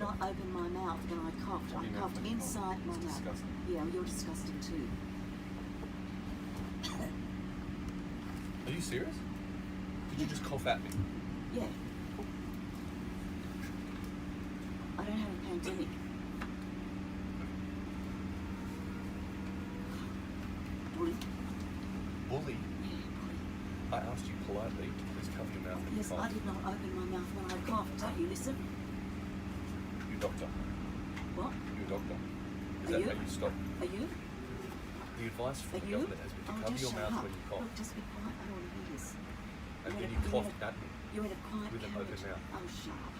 not open my mouth when I coughed. I coughed inside my mouth. Disgusting. Yeah, you're disgusting too. Are you serious? Did you just cough at me? Yeah. I don't have a pandemic. Bully. Bully? Yeah, bully. I asked you politely to please cover your mouth when Yes, you I cough. did not open my mouth when I coughed. Don't you listen? You doctor. What? You a doctor. Is Are that you? how you stop? Are you? The advice from Are the you? government has been to cover just your shut mouth up. when you cough. Look, just be quiet. I don't want to hear this. And then had you a- coughed had a- at me. You had a quiet with an open carriage. mouth. Oh, shut up.